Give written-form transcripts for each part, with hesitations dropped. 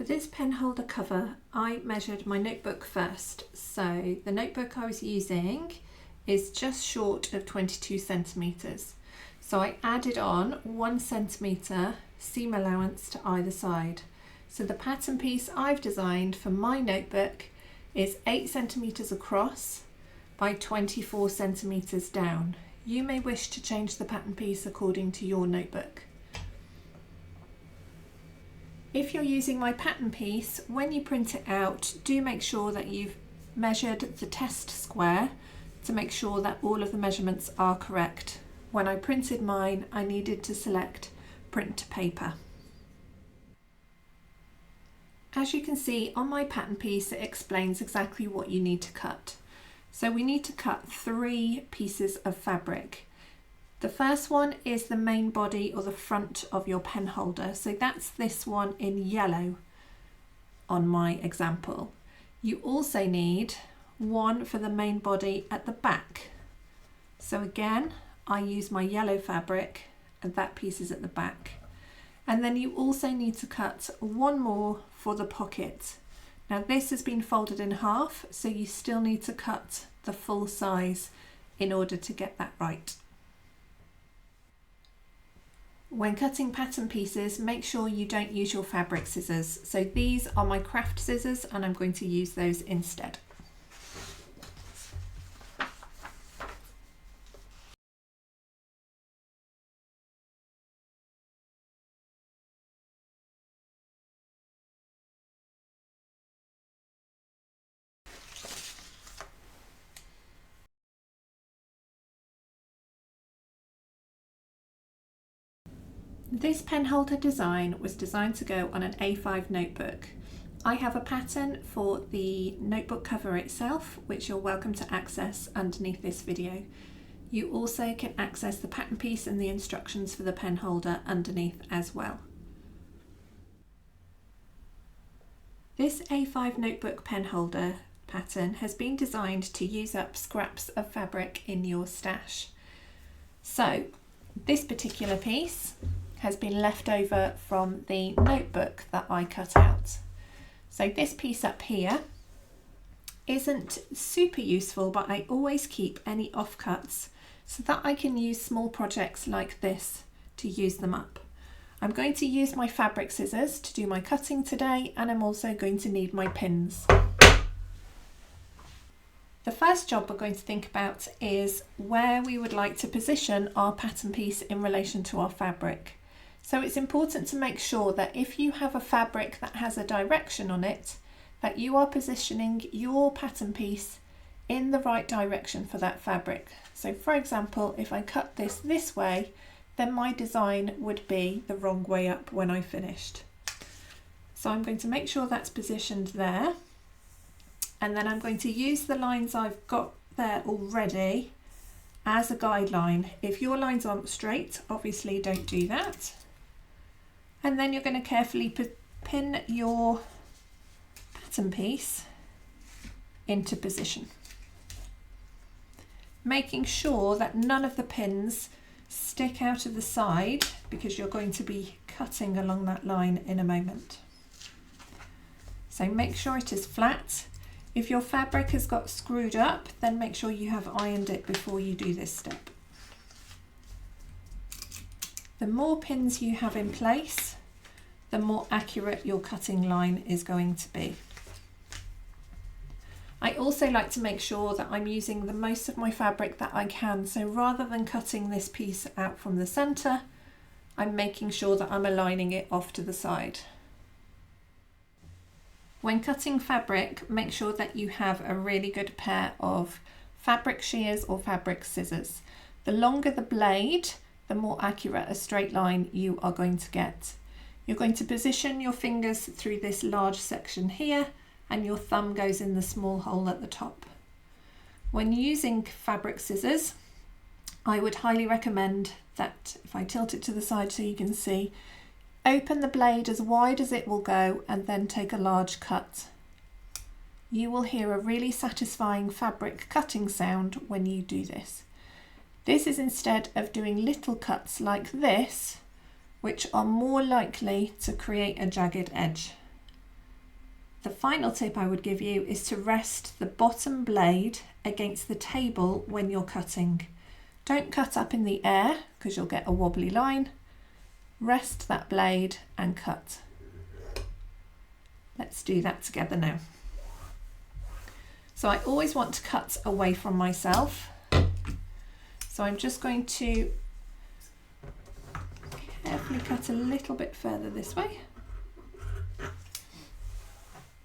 For this pen holder cover, I measured my notebook first. So the notebook I was using is just short of 22 centimetres. So I added on 1 centimetre seam allowance to either side. So the pattern piece I've designed for my notebook is 8 centimetres across by 24 centimetres down. You may wish to change the pattern piece according to your notebook. If you're using my pattern piece, when you print it out, do make sure that you've measured the test square to make sure that all of the measurements are correct. When I printed mine, I needed to select print to paper. As you can see on my pattern piece, it explains exactly what you need to cut. So we need to cut 3 pieces of fabric. The first one is the main body or the front of your pen holder. So that's this one in yellow on my example. You also need one for the main body at the back. So again, I use my yellow fabric and that piece is at the back. And then you also need to cut one more for the pocket. Now this has been folded in half, so you still need to cut the full size in order to get that right. When cutting pattern pieces, make sure you don't use your fabric scissors. So these are my craft scissors and I'm going to use those instead. This pen holder design was designed to go on an A5 notebook. I have a pattern for the notebook cover itself, which you're welcome to access underneath this video. You also can access the pattern piece and the instructions for the pen holder underneath as well. This A5 notebook pen holder pattern has been designed to use up scraps of fabric in your stash. So this particular piece has been left over from the notebook that I cut out. So this piece up here isn't super useful, but I always keep any offcuts so that I can use small projects like this to use them up. I'm going to use my fabric scissors to do my cutting today, and I'm also going to need my pins. The first job we're going to think about is where we would like to position our pattern piece in relation to our fabric. So it's important to make sure that if you have a fabric that has a direction on it, that you are positioning your pattern piece in the right direction for that fabric. So for example, if I cut this way, then my design would be the wrong way up when I finished. So I'm going to make sure that's positioned there. And then I'm going to use the lines I've got there already as a guideline. If your lines aren't straight, obviously don't do that. And then you're going to carefully pin your pattern piece into position, making sure that none of the pins stick out of the side because you're going to be cutting along that line in a moment. So make sure it is flat. If your fabric has got screwed up, then make sure you have ironed it before you do this step. The more pins you have in place, the more accurate your cutting line is going to be. I also like to make sure that I'm using the most of my fabric that I can. So rather than cutting this piece out from the center, I'm making sure that I'm aligning it off to the side. When cutting fabric, make sure that you have a really good pair of fabric shears or fabric scissors. The longer the blade, the more accurate a straight line you are going to get. You're going to position your fingers through this large section here, and your thumb goes in the small hole at the top. When using fabric scissors, I would highly recommend that, if I tilt it to the side so you can see, open the blade as wide as it will go and then take a large cut. You will hear a really satisfying fabric cutting sound when you do this. This is instead of doing little cuts like this, which are more likely to create a jagged edge. The final tip I would give you is to rest the bottom blade against the table when you're cutting. Don't cut up in the air because you'll get a wobbly line. Rest that blade and cut. Let's do that together now. So I always want to cut away from myself. So I'm just going to carefully cut a little bit further this way.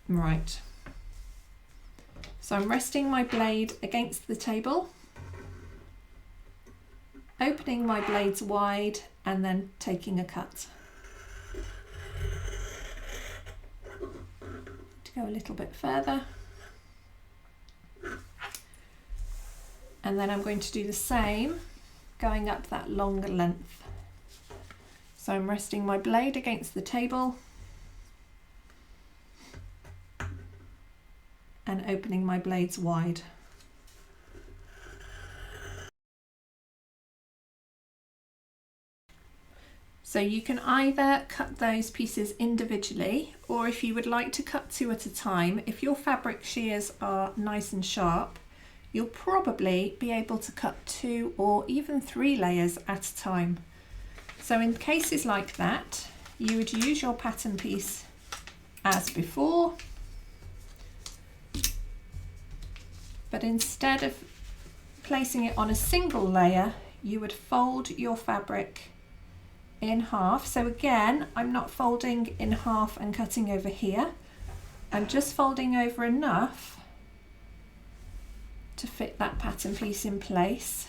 Right. So I'm resting my blade against the table, opening my blades wide and then taking a cut. To go a little bit further. And then I'm going to do the same, going up that longer length. So I'm resting my blade against the table and opening my blades wide. So you can either cut those pieces individually, or if you would like to cut 2 at a time, if your fabric shears are nice and sharp, you'll probably be able to cut 2 or even 3 layers at a time. So in cases like that, you would use your pattern piece as before, but instead of placing it on a single layer, you would fold your fabric in half. So again, I'm not folding in half and cutting over here. I'm just folding over enough to fit that pattern piece in place.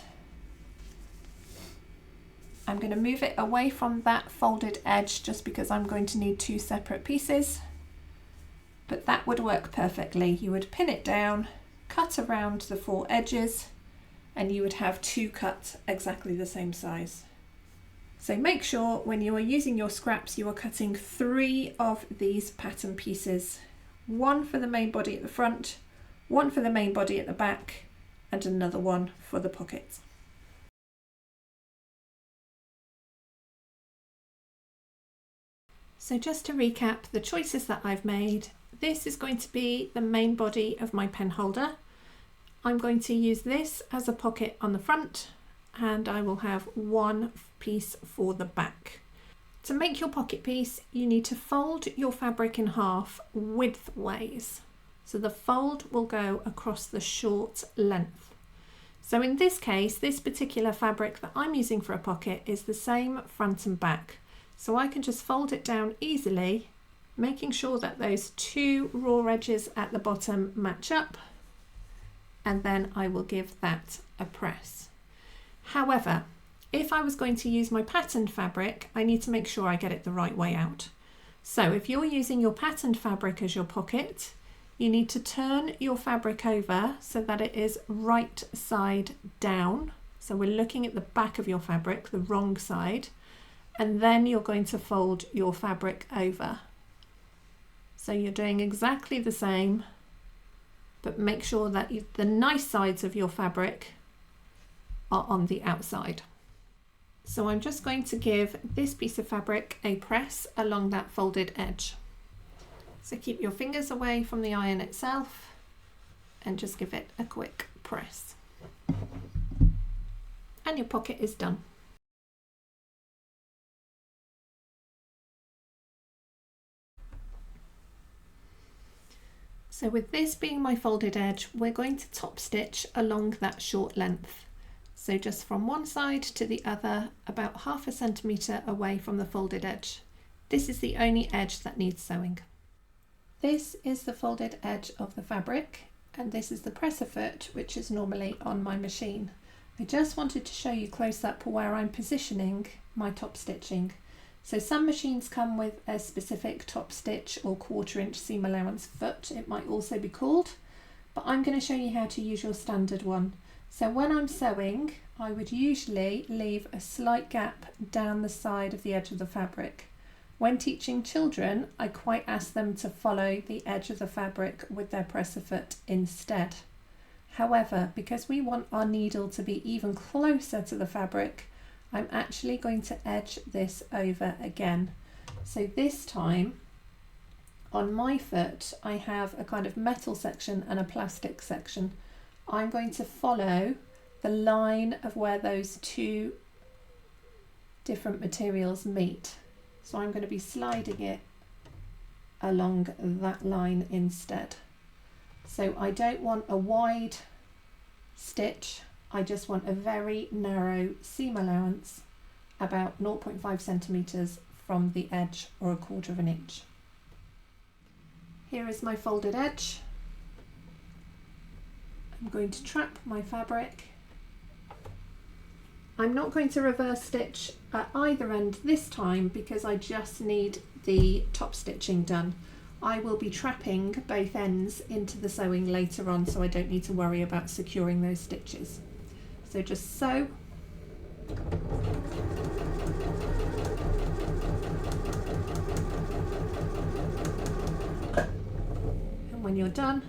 I'm going to move it away from that folded edge just because I'm going to need 2 separate pieces, but that would work perfectly. You would pin it down, cut around the 4 edges, and you would have 2 cuts exactly the same size. So make sure when you are using your scraps, you are cutting 3 of these pattern pieces. 1 for the main body at the front, 1 for the main body at the back, and another one for the pockets. So just to recap the choices that I've made, this is going to be the main body of my pen holder. I'm going to use this as a pocket on the front, and I will have 1 piece for the back. To make your pocket piece, you need to fold your fabric in half widthways. So the fold will go across the short length. So in this case, this particular fabric that I'm using for a pocket is the same front and back. So I can just fold it down easily, making sure that those 2 raw edges at the bottom match up, and then I will give that a press. However, if I was going to use my patterned fabric, I need to make sure I get it the right way out. So if you're using your patterned fabric as your pocket, you need to turn your fabric over so that it is right side down. So we're looking at the back of your fabric, the wrong side, and then you're going to fold your fabric over. So you're doing exactly the same, but make sure that the nice sides of your fabric are on the outside. So I'm just going to give this piece of fabric a press along that folded edge. So keep your fingers away from the iron itself and just give it a quick press. And your pocket is done. So with this being my folded edge, we're going to top stitch along that short length. So just from one side to the other, about 1/2 centimetre away from the folded edge. This is the only edge that needs sewing. This is the folded edge of the fabric, and this is the presser foot, which is normally on my machine. I just wanted to show you close up where I'm positioning my top stitching. So some machines come with a specific top stitch or 1/4 inch seam allowance foot, it might also be called, but I'm going to show you how to use your standard one. So when I'm sewing, I would usually leave a slight gap down the side of the edge of the fabric. When teaching children, I quite ask them to follow the edge of the fabric with their presser foot instead. However, because we want our needle to be even closer to the fabric, I'm actually going to edge this over again. So this time On my foot, I have a kind of metal section and a plastic section. I'm going to follow the line of where those two different materials meet. So I'm going to be sliding it along that line instead. So I don't want a wide stitch, I just want a very narrow seam allowance, about 0.5 centimetres from the edge or 1/4 of an inch. Here is my folded edge. I'm going to trap my fabric. I'm not going to reverse stitch at either end this time because I just need the top stitching done. I will be trapping both ends into the sewing later on, so I don't need to worry about securing those stitches. So just sew. And when you're done,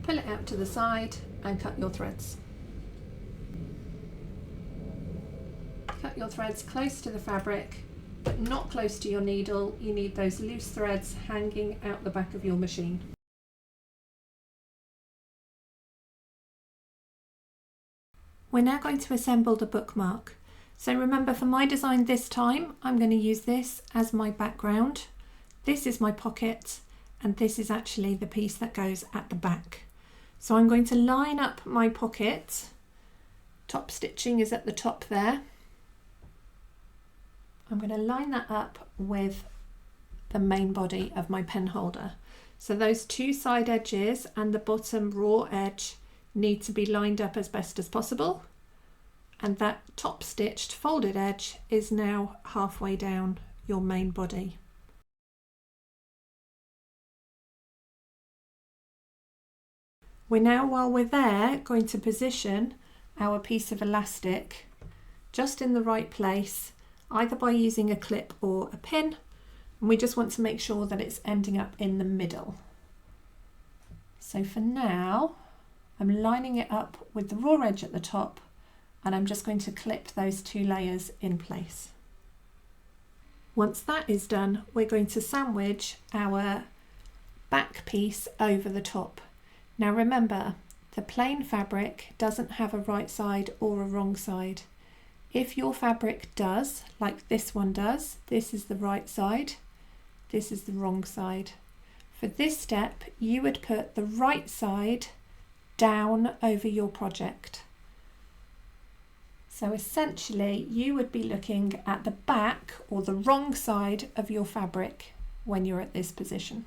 pull it out to the side and cut your threads. Cut your threads close to the fabric, but not close to your needle. You need those loose threads hanging out the back of your machine. We're now going to assemble the bookmark. So remember, for my design this time, I'm going to use this as my background. This is my pocket, and this is actually the piece that goes at the back. So I'm going to line up my pocket. Top stitching is at the top there. I'm going to line that up with the main body of my pen holder. So those two side edges and the bottom raw edge need to be lined up as best as possible. And that top stitched folded edge is now halfway down your main body. We're now, while we're there, going to position our piece of elastic just in the right place, either by using a clip or a pin, and we just want to make sure that it's ending up in the middle. So for now, I'm lining it up with the raw edge at the top, and I'm just going to clip those two layers in place. Once that is done, we're going to sandwich our back piece over the top. Now remember, the plain fabric doesn't have a right side or a wrong side. If your fabric does, like this one does, this is the right side, this is the wrong side. For this step, you would put the right side down over your project. So essentially, you would be looking at the back or the wrong side of your fabric when you're at this position.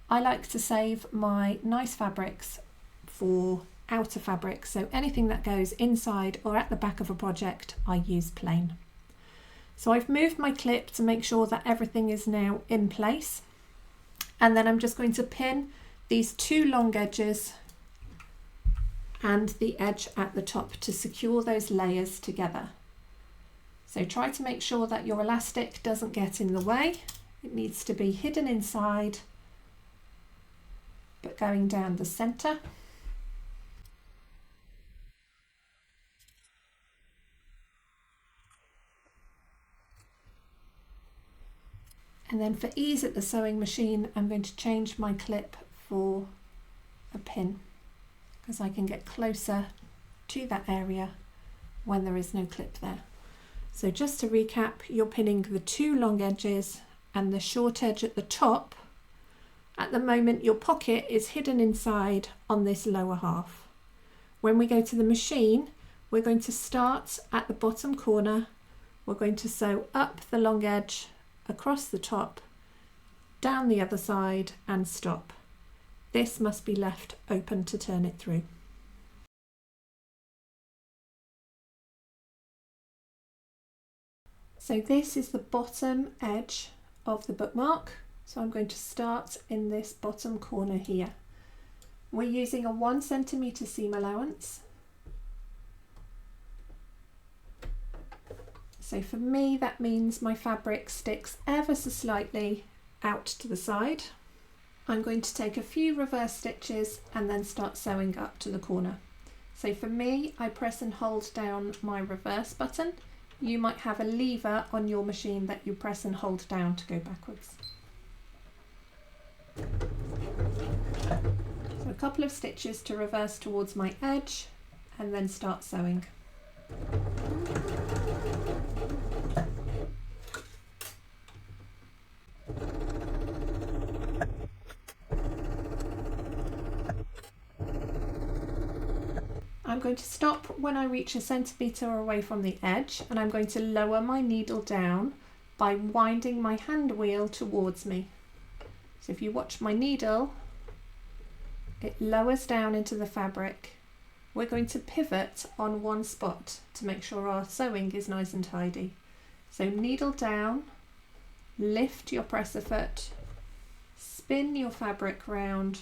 I like to save my nice fabrics for outer fabric, so anything that goes inside or at the back of a project, I use plain. So I've moved my clip to make sure that everything is now in place, and then I'm just going to pin these two long edges and the edge at the top to secure those layers together. So try to make sure that your elastic doesn't get in the way. It needs to be hidden inside, but going down the center. And then for ease at the sewing machine, I'm going to change my clip for a pin, because I can get closer to that area when there is no clip there. So just to recap, you're pinning the two long edges and the short edge at the top. At the moment, your pocket is hidden inside on this lower half. When we go to the machine, we're going to start at the bottom corner. We're going to sew up the long edge, across the top, down the other side, and stop. This must be left open to turn it through. So this is the bottom edge of the bookmark. So I'm going to start in this bottom corner here. We're using a 1 centimetre seam allowance. So for me, that means my fabric sticks ever so slightly out to the side. I'm going to take a few reverse stitches and then start sewing up to the corner. So for me, I press and hold down my reverse button. You might have a lever on your machine that you press and hold down to go backwards. So a couple of stitches to reverse towards my edge and then start sewing. I'm going to stop when I reach 1 centimetre away from the edge, and I'm going to lower my needle down by winding my hand wheel towards me. So if you watch my needle, it lowers down into the fabric. We're going to pivot on one spot to make sure our sewing is nice and tidy. So needle down, lift your presser foot, spin your fabric round,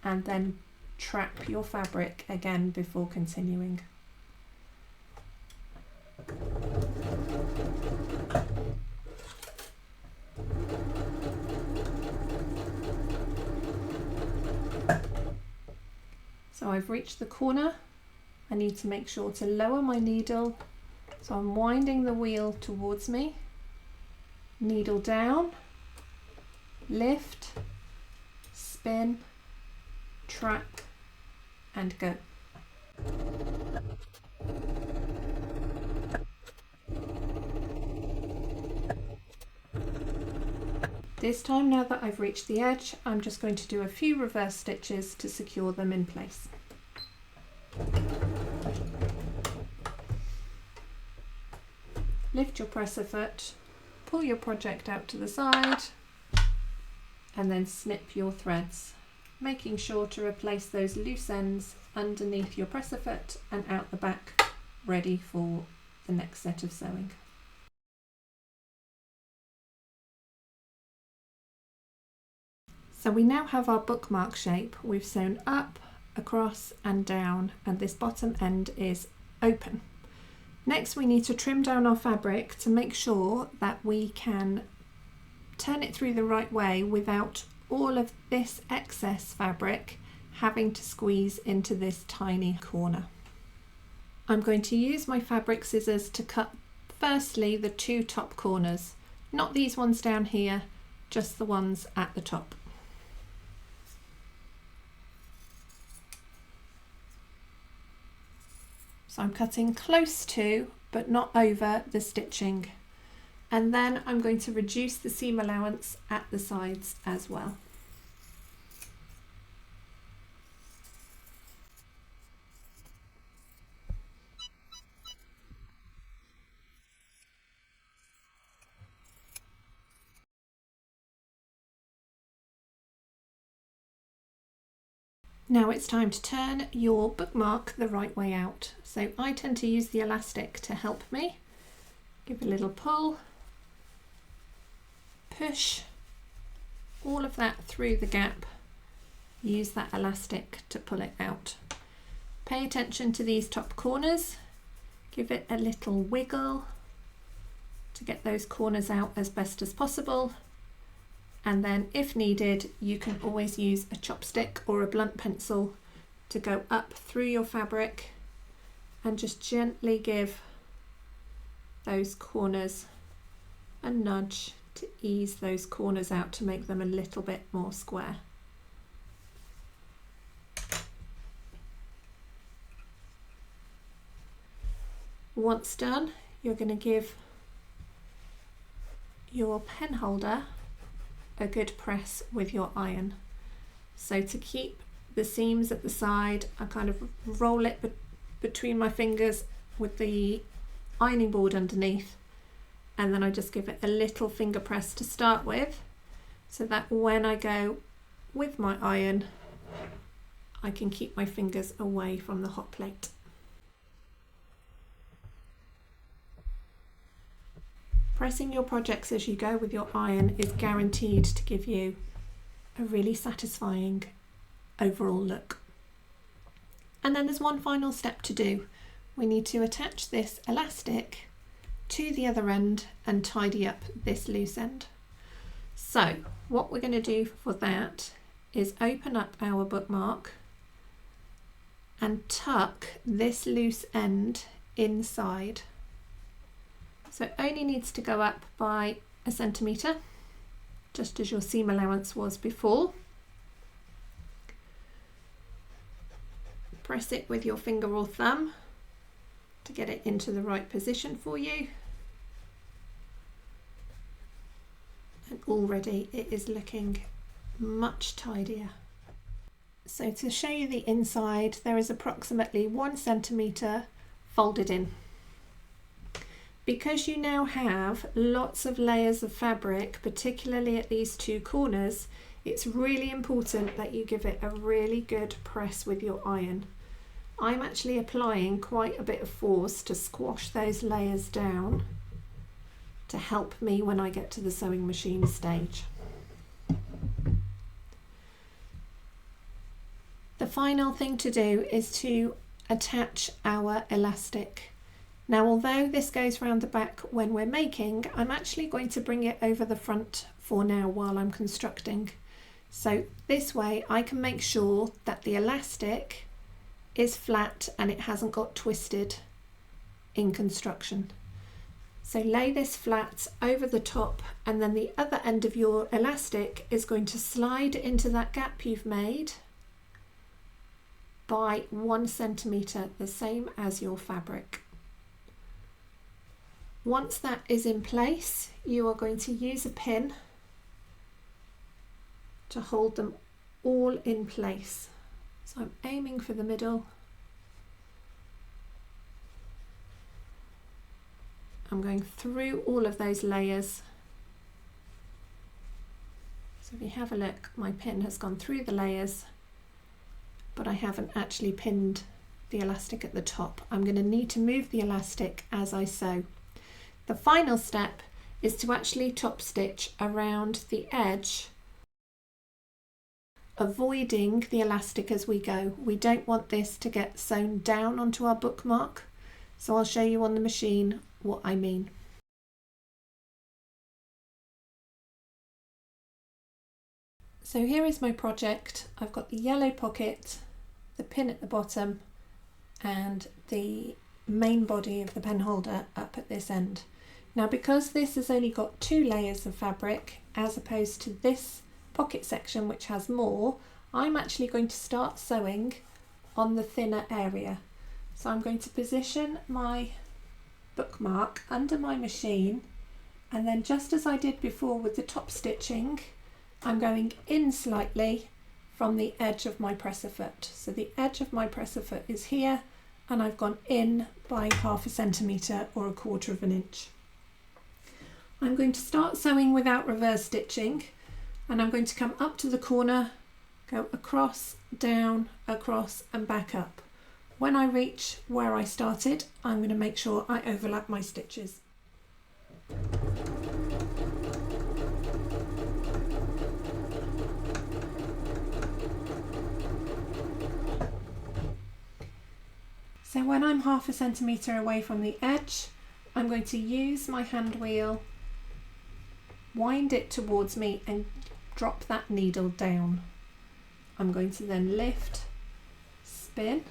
and then trap your fabric again before continuing. So I've reached the corner. I need to make sure to lower my needle. So I'm winding the wheel towards me, needle down, lift, spin, trap, and go. This time, now that I've reached the edge, I'm just going to do a few reverse stitches to secure them in place. Lift your presser foot, pull your project out to the side, and then snip your threads, making sure to replace those loose ends underneath your presser foot and out the back, ready for the next set of sewing. So we now have our bookmark shape. We've sewn up, across and down, and this bottom end is open. Next we need to trim down our fabric to make sure that we can turn it through the right way without all of this excess fabric having to squeeze into this tiny corner. I'm going to use my fabric scissors to cut firstly the 2 top corners, not these ones down here, just the ones at the top. So I'm cutting close to, but not over, the stitching. And then I'm going to reduce the seam allowance at the sides as well. Now it's time to turn your bookmark the right way out. So I tend to use the elastic to help me. Give a little pull, push all of that through the gap. Use that elastic to pull it out. Pay attention to these top corners. Give it a little wiggle to get those corners out as best as possible. And then if needed, you can always use a chopstick or a blunt pencil to go up through your fabric and just gently give those corners a nudge to ease those corners out to make them a little bit more square. Once done, you're going to give your pen holder a good press with your iron. So to keep the seams at the side, I kind of roll it between my fingers with the ironing board underneath, and then I just give it a little finger press to start with, so that when I go with my iron, I can keep my fingers away from the hot plate. Pressing your projects as you go with your iron is guaranteed to give you a really satisfying overall look. And then there's one final step to do. We need to attach this elastic to the other end and tidy up this loose end. So what we're going to do for that is open up our bookmark and tuck this loose end inside. So it only needs to go up by 1 centimetre, just as your seam allowance was before. Press it with your finger or thumb to get it into the right position for you. And already it is looking much tidier. So to show you the inside, there is approximately 1 centimetre folded in. Because you now have lots of layers of fabric, particularly at these two corners, it's really important that you give it a really good press with your iron. I'm actually applying quite a bit of force to squash those layers down to help me when I get to the sewing machine stage. The final thing to do is to attach our elastic. Now, although this goes round the back when we're making, I'm actually going to bring it over the front for now while I'm constructing. So this way I can make sure that the elastic is flat and it hasn't got twisted in construction. So lay this flat over the top, and then the other end of your elastic is going to slide into that gap you've made by 1 centimetre, the same as your fabric. Once that is in place, you are going to use a pin to hold them all in place. So I'm aiming for the middle. I'm going through all of those layers. So if you have a look, my pin has gone through the layers, but I haven't actually pinned the elastic at the top. I'm going to need to move the elastic as I sew. The final step is to actually top stitch around the edge, avoiding the elastic as we go. We don't want this to get sewn down onto our bookmark, so I'll show you on the machine what I mean. So here is my project. I've got the yellow pocket, the pin at the bottom, and the main body of the pen holder up at this end. Now, because this has only got 2 layers of fabric as opposed to this pocket section which has more, I'm actually going to start sewing on the thinner area. So I'm going to position my bookmark under my machine, and then just as I did before with the top stitching, I'm going in slightly from the edge of my presser foot. So the edge of my presser foot is here, and I've gone in by 1/2 centimetre or 1/4 of an inch. I'm going to start sewing without reverse stitching, and I'm going to come up to the corner, go across, down, across and back up. When I reach where I started, I'm going to make sure I overlap my stitches. So when I'm 1/2 centimetre away from the edge, I'm going to use my hand wheel, wind it towards me and drop that needle down. I'm going to then lift, spin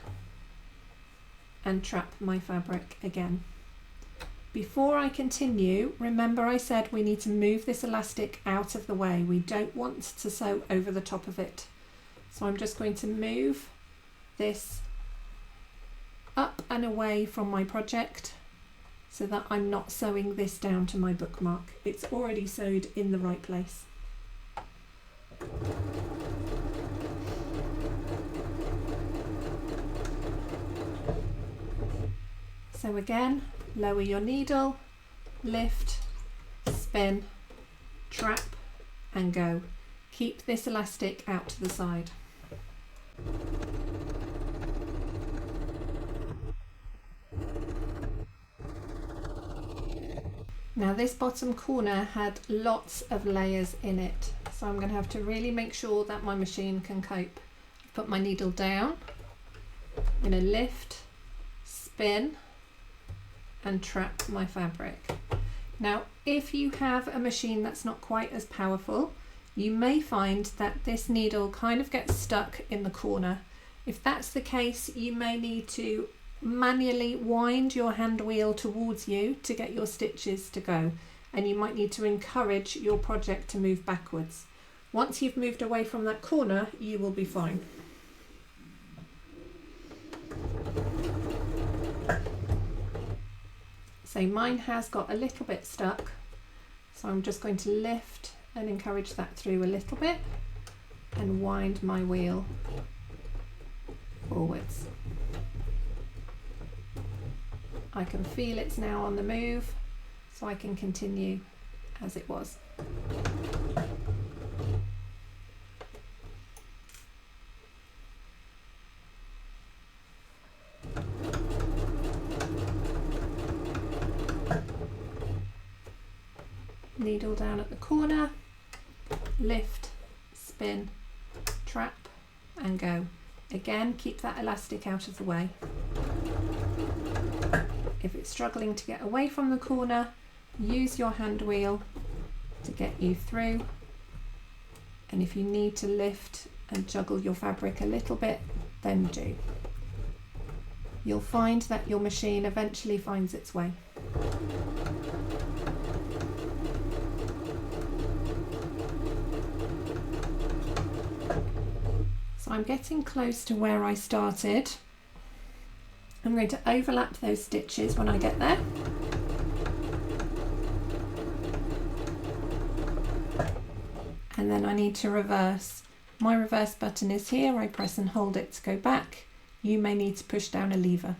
and trap my fabric again. Before I continue, remember I said we need to move this elastic out of the way. We don't want to sew over the top of it. So I'm just going to move this up and away from my project so that I'm not sewing this down to my bookmark. It's already sewed in the right place. So again, lower your needle, lift, spin, trap and go. Keep this elastic out to the side. Now this bottom corner had lots of layers in it, so I'm going to have to really make sure that my machine can cope. Put my needle down, I'm going to lift, spin and trap my fabric. Now if you have a machine that's not quite as powerful, you may find that this needle kind of gets stuck in the corner. If that's the case, you may need to manually wind your hand wheel towards you to get your stitches to go, and you might need to encourage your project to move backwards. Once you've moved away from that corner, you will be fine. So mine has got a little bit stuck, so I'm just going to lift and encourage that through a little bit and wind my wheel forwards. I can feel it's now on the move, so I can continue as it was. Needle down at the corner, lift, spin, trap and go. Again, keep that elastic out of the way. If it's struggling to get away from the corner, use your hand wheel to get you through. And if you need to lift and juggle your fabric a little bit, then do. You'll find that your machine eventually finds its way. So I'm getting close to where I started. I'm going to overlap those stitches when I get there. And then I need to reverse. My reverse button is here. I press and hold it to go back. You may need to push down a lever.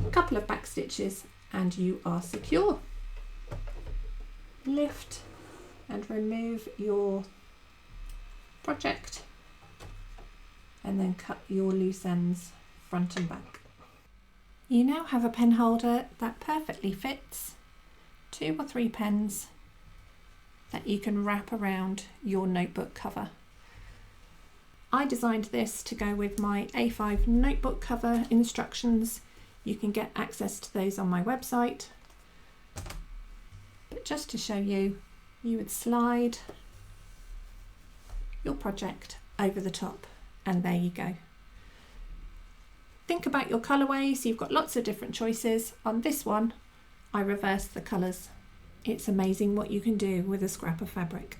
A couple of back stitches and you are secure. Lift and remove your project and then cut your loose ends front and back. You now have a pen holder that perfectly fits 2 or 3 pens that you can wrap around your notebook cover. I designed this to go with my A5 notebook cover instructions. You can get access to those on my website. But just to show you, you would slide your project over the top and there you go. Think about your colourways. You've got lots of different choices. On this one, I reversed the colours. It's amazing what you can do with a scrap of fabric.